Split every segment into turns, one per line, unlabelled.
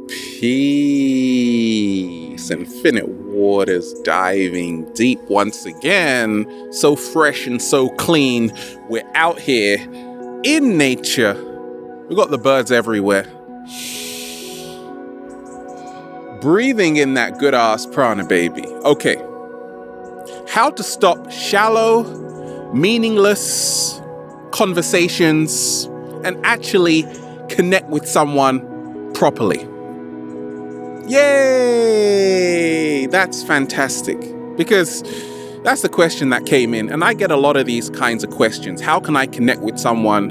Peace. Infinite waters diving deep once again. So fresh and so clean. We're out here in nature. We've got the birds everywhere. Breathing in that good ass prana, baby. Okay. How to stop shallow, meaningless conversations and actually connect with someone properly. Yay! That's fantastic, because that's the question that came in, and I get a lot of these kinds of questions. How can I connect with someone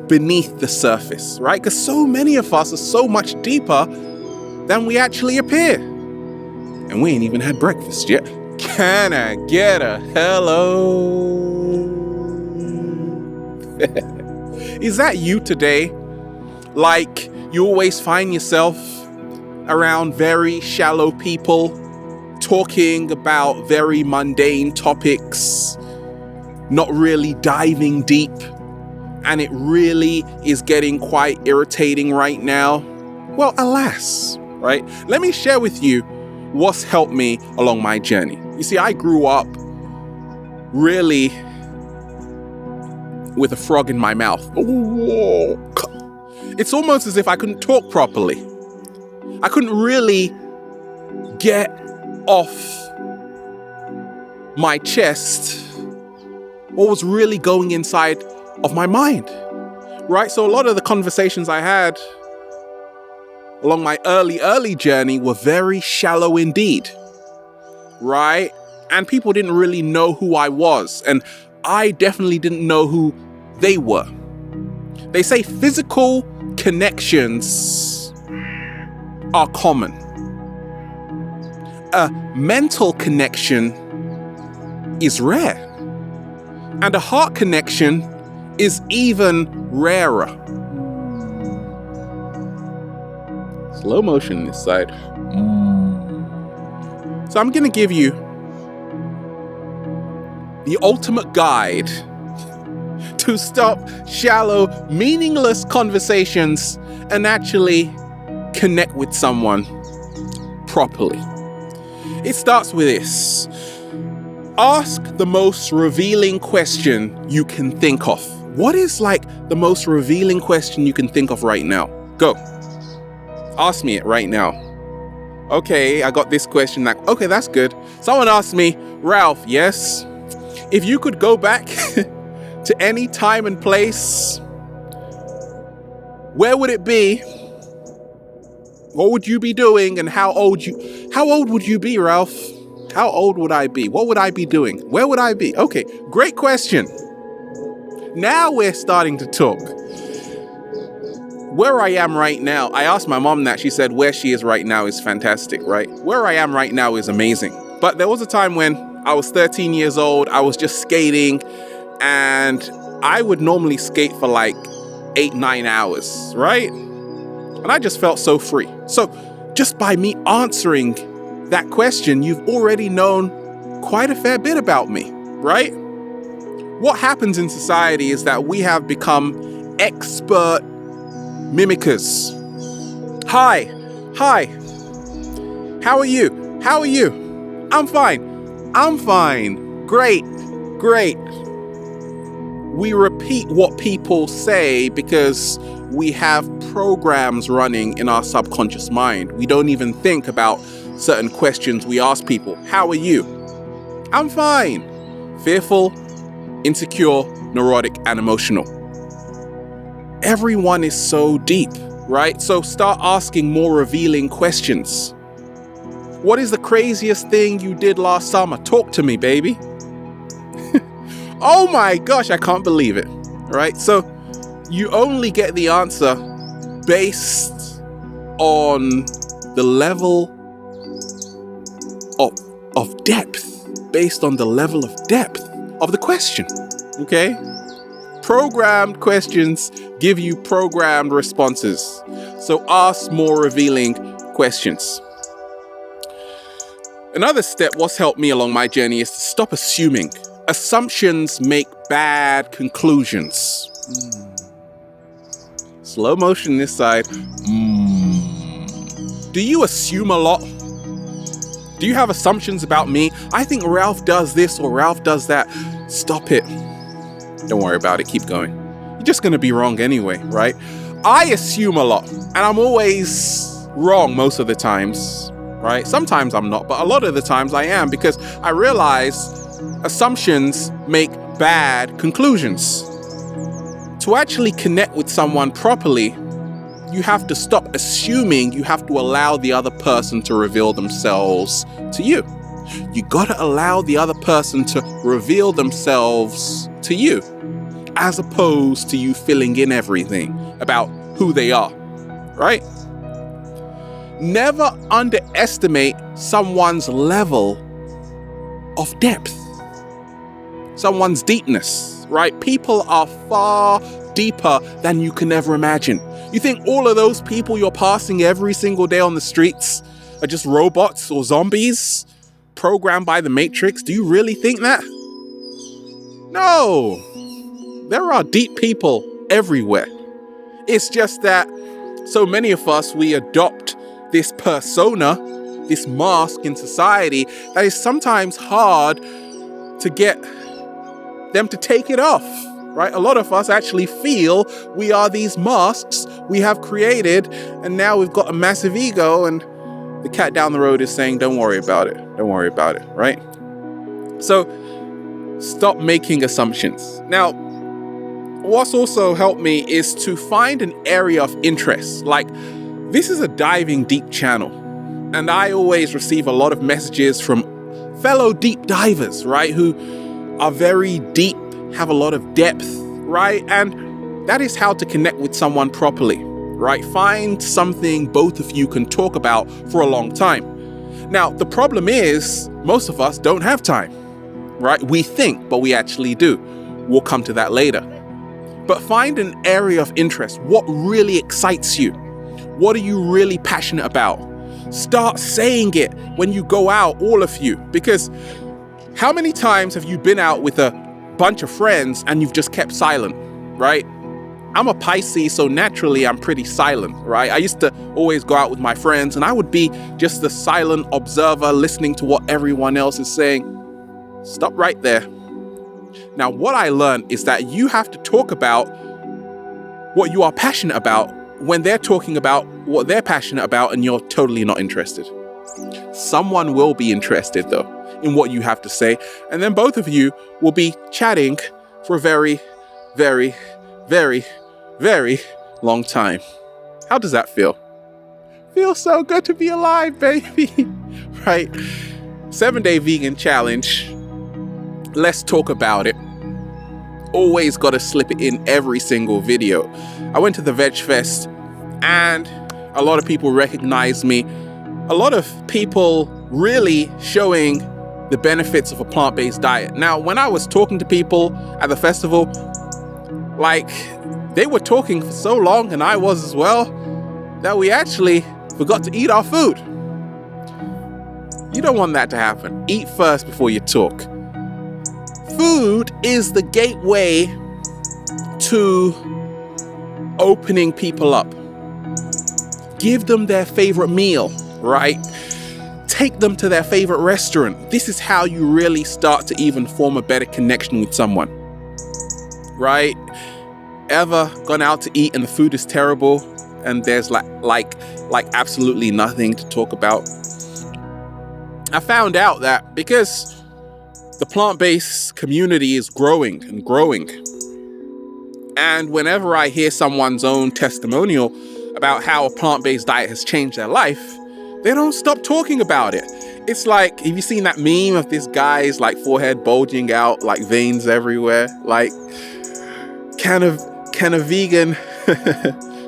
beneath the surface, right? Because so many of us are so much deeper than we actually appear. And we ain't even had breakfast yet. Can I get a hello? Is that you today? Like, you always find yourself around very shallow people talking about very mundane topics, not really diving deep, and it really is getting quite irritating right now? Well, alas, right? Let me share with you what's helped me along my journey. You see, I grew up really with a frog in my mouth. It's almost as if I couldn't talk properly. I couldn't really get off my chest what was really going inside of my mind, right? So a lot of the conversations I had along my early journey were very shallow indeed, right? And people didn't really know who I was, and I definitely didn't know who they were. They say physical connections are common. A mental connection is rare. And a heart connection is even rarer. Slow motion this side. So I'm going to give you the ultimate guide to stop shallow, meaningless conversations and actually connect with someone properly. It starts with this. Ask the most revealing question you can think of. What is like the most revealing question you can think of right now? Go. Ask me it right now. Okay, I got this question. Okay, that's good. Someone asked me, Ralph, yes, if you could go back to any time and place, where would it be? What would you be doing? And how old would you be, Ralph? How old would I be? What would I be doing? Where would I be? Okay, great question. Now we're starting to talk. Where I am right now, I asked my mom that. She said where she is right now is fantastic, right? Where I am right now is amazing. But there was a time when I was 13 years old, I was just skating, and I would normally skate for like 8-9 hours, right? And I just felt so free. So just by me answering that question, you've already known quite a fair bit about me, right? What happens in society is that we have become expert mimickers. Hi. How are you? I'm fine. Great. We repeat what people say because we have programs running in our subconscious mind. We don't even think about certain questions we ask people. How are you? I'm fine. Fearful, insecure, neurotic, and emotional. Everyone is so deep, right? So start asking more revealing questions. What is the craziest thing you did last summer? Talk to me, baby. Oh my gosh, I can't believe it, right? So you only get the answer based on the level of depth, based on the level of depth of the question, okay? Programmed questions give you programmed responses. So ask more revealing questions. Another step, what's helped me along my journey, is to stop assuming. Assumptions make bad conclusions. slow motion this side. Do you assume a lot? Do you have assumptions about me? I think Ralph does this or Ralph does that. Stop it. Don't worry about it. Keep going. You're just going to be wrong anyway, right? I assume a lot, and I'm always wrong most of the times, right? Sometimes I'm not, but a lot of the times I am, because I realize assumptions make bad conclusions. To actually connect with someone properly, you have to stop assuming. You have to allow the other person to reveal themselves to you. You gotta allow the other person to reveal themselves to you, as opposed to you filling in everything about who they are, right? Never underestimate someone's level of depth, someone's deepness, right? People are far deeper than you can ever imagine. You think all of those people you're passing every single day on the streets are just robots or zombies programmed by the Matrix? Do you really think that? No. There are deep people everywhere. It's just that so many of us, we adopt this persona, this mask in society, that is sometimes hard to get them to take it off, right? A lot of us actually feel we are these masks we have created, and now we've got a massive ego, and the cat down the road is saying, don't worry about it. Don't worry about it, right? So stop making assumptions. Now, what's also helped me is to find an area of interest. Like, this is a diving deep channel, and I always receive a lot of messages from fellow deep divers, right? Who are very deep, have a lot of depth, right? And that is how to connect with someone properly, right? Find something both of you can talk about for a long time. Now, the problem is most of us don't have time, right? We think, but we actually do. We'll come to that later. But find an area of interest. What really excites you? What are you really passionate about? Start saying it when you go out, all of you. Because how many times have you been out with a bunch of friends and you've just kept silent, right? I'm a Pisces, so naturally I'm pretty silent, right? I used to always go out with my friends and I would be just the silent observer listening to what everyone else is saying. Stop right there. Now, what I learned is that you have to talk about what you are passionate about when they're talking about what they're passionate about and you're totally not interested. Someone will be interested, though, in what you have to say, and then both of you will be chatting for a very, very, very, very long time. How does that feel? Feels so good to be alive, baby. Right? 7-day vegan challenge. Let's talk about it. Always got to slip it in every single video. I went to the Veg Fest and a lot of people recognized me. A lot of people really showing the benefits of a plant-based diet. Now, when I was talking to people at the festival, like, they were talking for so long, and I was as well, that we actually forgot to eat our food. You don't want that to happen. Eat first before you talk. Food is the gateway to opening people up. Give them their favorite meal, right? Take them to their favorite restaurant. This is how you really start to even form a better connection with someone, right? Ever gone out to eat and the food is terrible and there's like absolutely nothing to talk about? I found out that because the plant-based community is growing and growing, and whenever I hear someone's own testimonial about how a plant-based diet has changed their life, they don't stop talking about it. It's like, have you seen that meme of this guy's like forehead bulging out, like veins everywhere? Like, can a vegan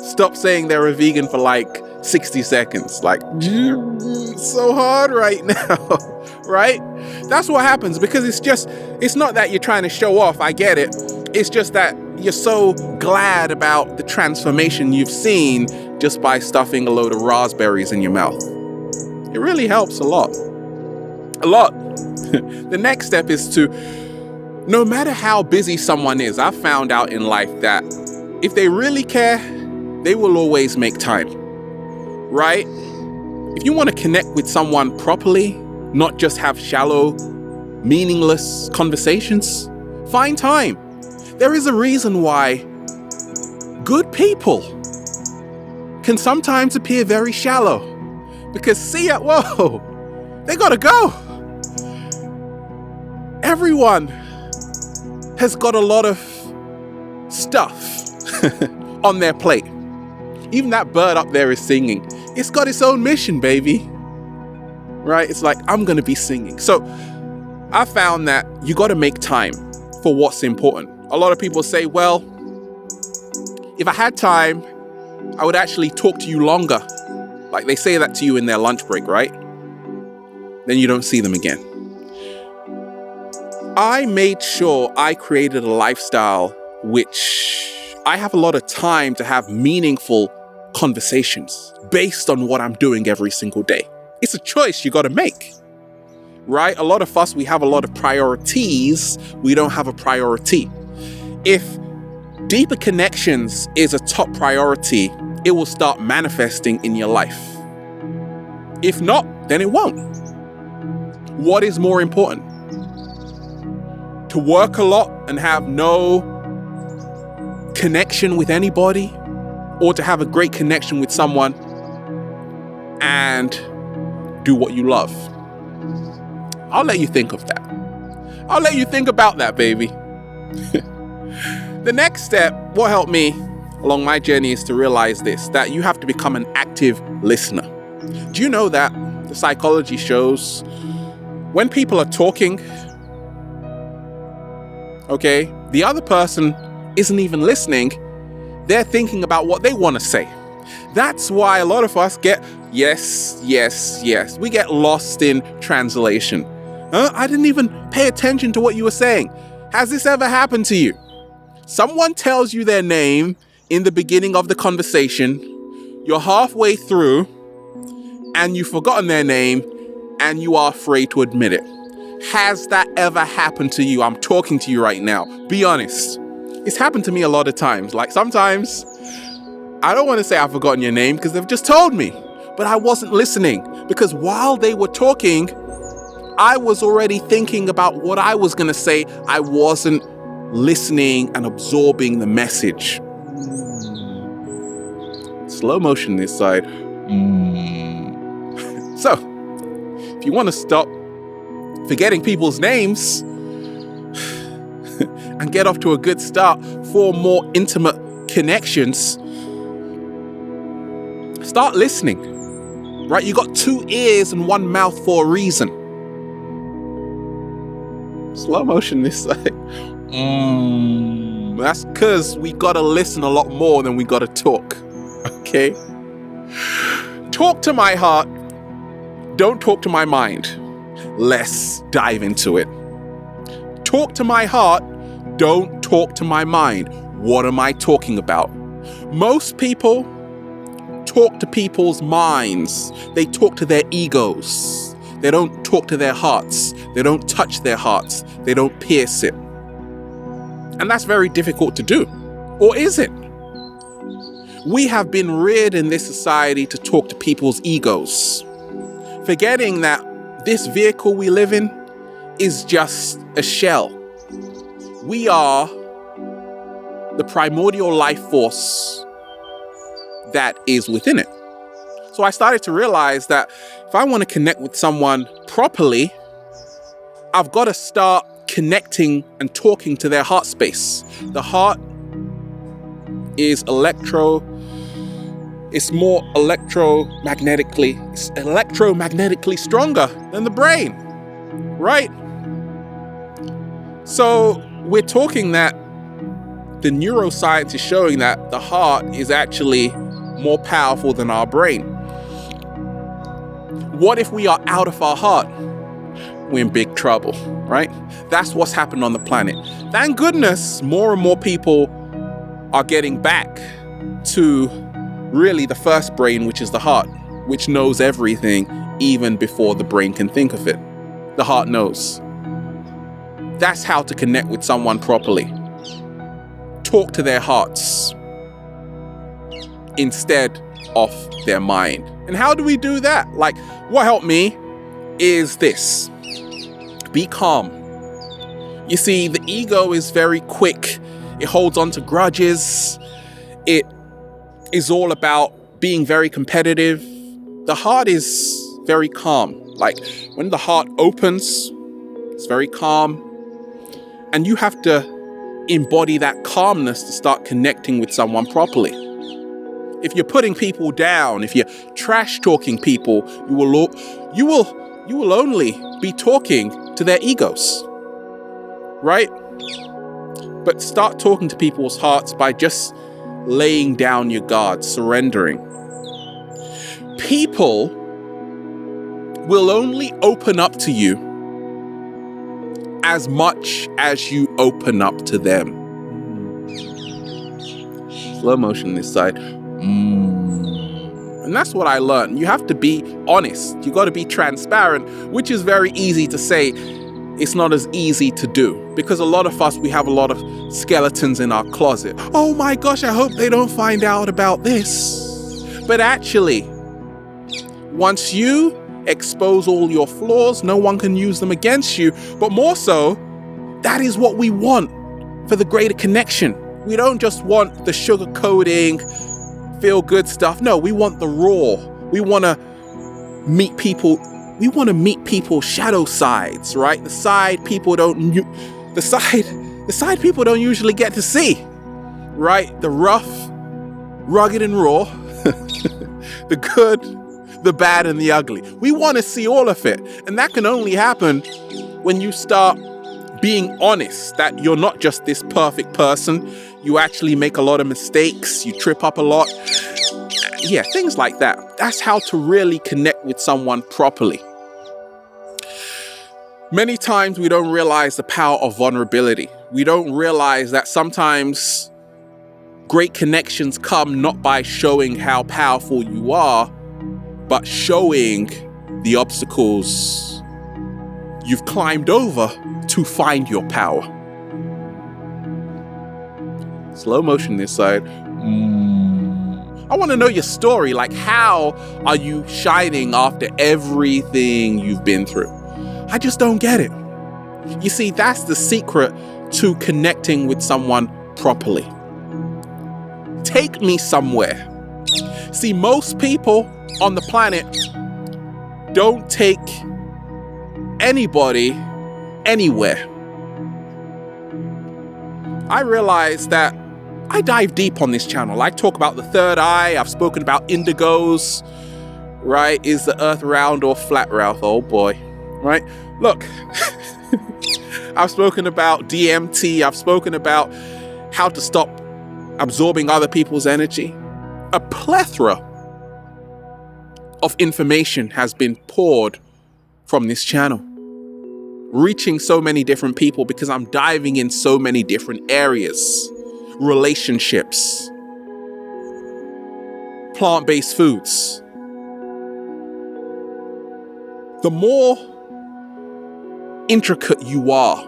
stop saying they're a vegan for like 60 seconds? Like, so hard right now, right? That's what happens, because it's not that you're trying to show off, I get it. It's just that you're so glad about the transformation you've seen just by stuffing a load of raspberries in your mouth. It really helps a lot. A lot. The next step is to, no matter how busy someone is, I've found out in life that if they really care, they will always make time, right? If you want to connect with someone properly, not just have shallow, meaningless conversations, find time. There is a reason why good people can sometimes appear very shallow, because whoa, they gotta go. Everyone has got a lot of stuff on their plate. Even that bird up there is singing. It's got its own mission, baby. Right? It's like, I'm gonna be singing. So I found that you gotta make time for what's important. A lot of people say, well, if I had time, I would actually talk to you longer. Like they say that to you in their lunch break, right? Then you don't see them again. I made sure I created a lifestyle which I have a lot of time to have meaningful conversations based on what I'm doing every single day. It's a choice you got to make, right? A lot of us, we have a lot of priorities. We don't have a priority. If deeper connections is a top priority, it will start manifesting in your life. If not, then it won't. What is more important? To work a lot and have no connection with anybody, or to have a great connection with someone and do what you love? I'll let you think of that. I'll let you think about that, baby. The next step, what helped me along my journey, is to realize this, that you have to become an active listener. Do you know that the psychology shows when people are talking, okay, the other person isn't even listening, they're thinking about what they want to say. That's why a lot of us get yes. We get lost in translation. I didn't even pay attention to what you were saying. Has this ever happened to you? Someone tells you their name in the beginning of the conversation, you're halfway through, and you've forgotten their name, and you are afraid to admit it. Has that ever happened to you? I'm talking to you right now. Be honest. It's happened to me a lot of times. Like sometimes, I don't want to say I've forgotten your name because they've just told me, but I wasn't listening because while they were talking, I was already thinking about what I was going to say. I wasn't listening and absorbing the message. Slow motion this side. So, if you want to stop forgetting people's names and get off to a good start for more intimate connections, start listening, right? You got 2 ears and 1 mouth for a reason. Slow motion this side. That's because we got to listen a lot more than we got to talk, okay? Talk to my heart. Don't talk to my mind. Let's dive into it. Talk to my heart. Don't talk to my mind. What am I talking about? Most people talk to people's minds. They talk to their egos. They don't talk to their hearts. They don't touch their hearts. They don't pierce it. And that's very difficult to do. Or is it? We have been reared in this society to talk to people's egos, forgetting that this vehicle we live in is just a shell. We are the primordial life force that is within it. So I started to realize that if I want to connect with someone properly, I've got to start connecting and talking to their heart space. The heart is it's more electromagnetically stronger than the brain, right? So we're talking that the neuroscience is showing that the heart is actually more powerful than our brain. What if we are out of our heart? We're in big trouble, right? That's what's happened on the planet. Thank goodness more and more people are getting back to really the first brain, which is the heart, which knows everything even before the brain can think of it. The heart knows. That's how to connect with someone properly. Talk to their hearts. instead of their mind. And how do we do that? Like, what helped me is this: be calm. You see, the ego is very quick. It holds on to grudges. It is all about being very competitive. The heart is very calm. Like, when the heart opens, it's very calm. And you have to embody that calmness to start connecting with someone properly. If you're putting people down, if you're trash talking people, you will only be talking to their egos, right? But start talking to people's hearts by just laying down your guard, surrendering. People will only open up to you as much as you open up to them. Slow motion this side. And that's what I learned. You have to be honest. You got to be transparent, which is very easy to say. It's not as easy to do, because a lot of us, we have a lot of skeletons in our closet. Oh my gosh, I hope they don't find out about this. But actually, once you expose all your flaws, no one can use them against you. But more so, that is what we want for the greater connection. We don't just want the sugar coating, feel good stuff. No, we want the raw. We want to meet people. We want to meet people's shadow sides, right? The side people don't usually get to see, right? The rough, rugged and raw, the good, the bad and the ugly. We want to see all of it. And that can only happen when you start being honest that you're not just this perfect person. You actually make a lot of mistakes. You trip up a lot. Yeah, things like that. That's how to really connect with someone properly. Many times we don't realize the power of vulnerability. We don't realize that sometimes great connections come not by showing how powerful you are, but showing the obstacles you've climbed over to find your power. Slow motion this side. I want to know your story. Like, how are you shining after everything you've been through? I just don't get it. You see, that's the secret to connecting with someone properly. Take me somewhere. See, most people on the planet don't take anybody anywhere. I realize that I dive deep on this channel. I talk about the third eye. I've spoken about indigos, right? Is the earth round or flat, Ralph? Oh boy, right? Look, I've spoken about DMT. I've spoken about how to stop absorbing other people's energy. A plethora of information has been poured from this channel, reaching so many different people because I'm diving in so many different areas. Relationships, plant-based foods. The more intricate you are,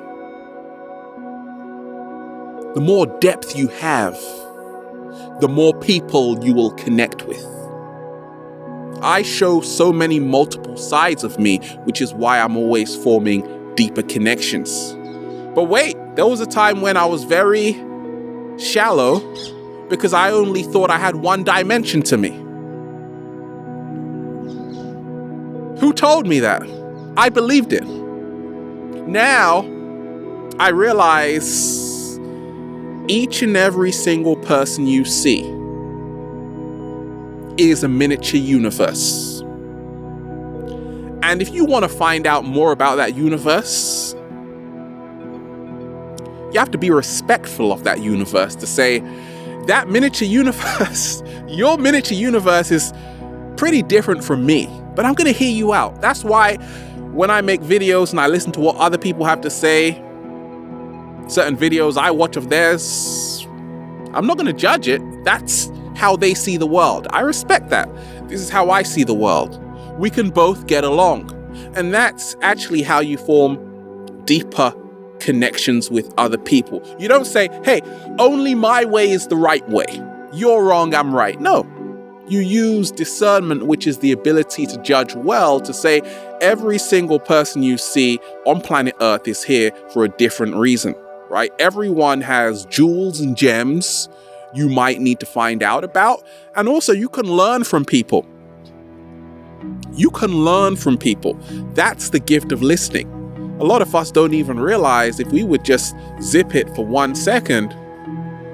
the more depth you have, the more people you will connect with. I show so many multiple sides of me, which is why I'm always forming deeper connections. But wait, there was a time when I was very shallow because I only thought I had one dimension to me. Who told me that? I believed it. Now, I realize each and every single person you see is a miniature universe. And if you want to find out more about that universe, you have to be respectful of that universe to say, that miniature universe, your miniature universe is pretty different from me, but I'm going to hear you out. That's why when I make videos and I listen to what other people have to say, certain videos I watch of theirs, I'm not going to judge it. That's how they see the world. I respect that. This is how I see the world. We can both get along. And that's actually how you form deeper connections with other people. You don't say, hey, only my way is the right way. You're wrong, I'm right. No, You use discernment, which is the ability to judge well, to say every single person you see on planet Earth is here for a different reason, right? Everyone has jewels and gems you might need to find out about. And also you can learn from people. You can learn from people. That's the gift of listening. A lot of us don't even realize if we would just zip it for 1 second,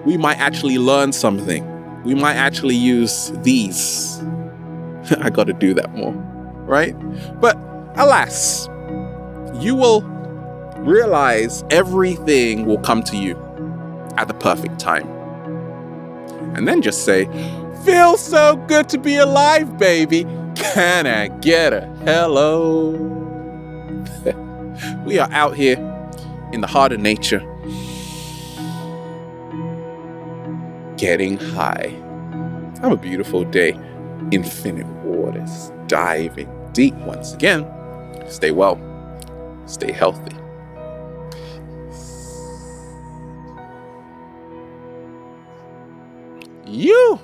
we might actually learn something. We might actually use these. I got to do that more, right? But alas, you will realize everything will come to you at the perfect time. And then just say, feels so good to be alive, baby. Can I get a hello? We are out here in the heart of nature, getting high. Have a beautiful day. Infinite waters, diving deep once again. Stay well, stay healthy. You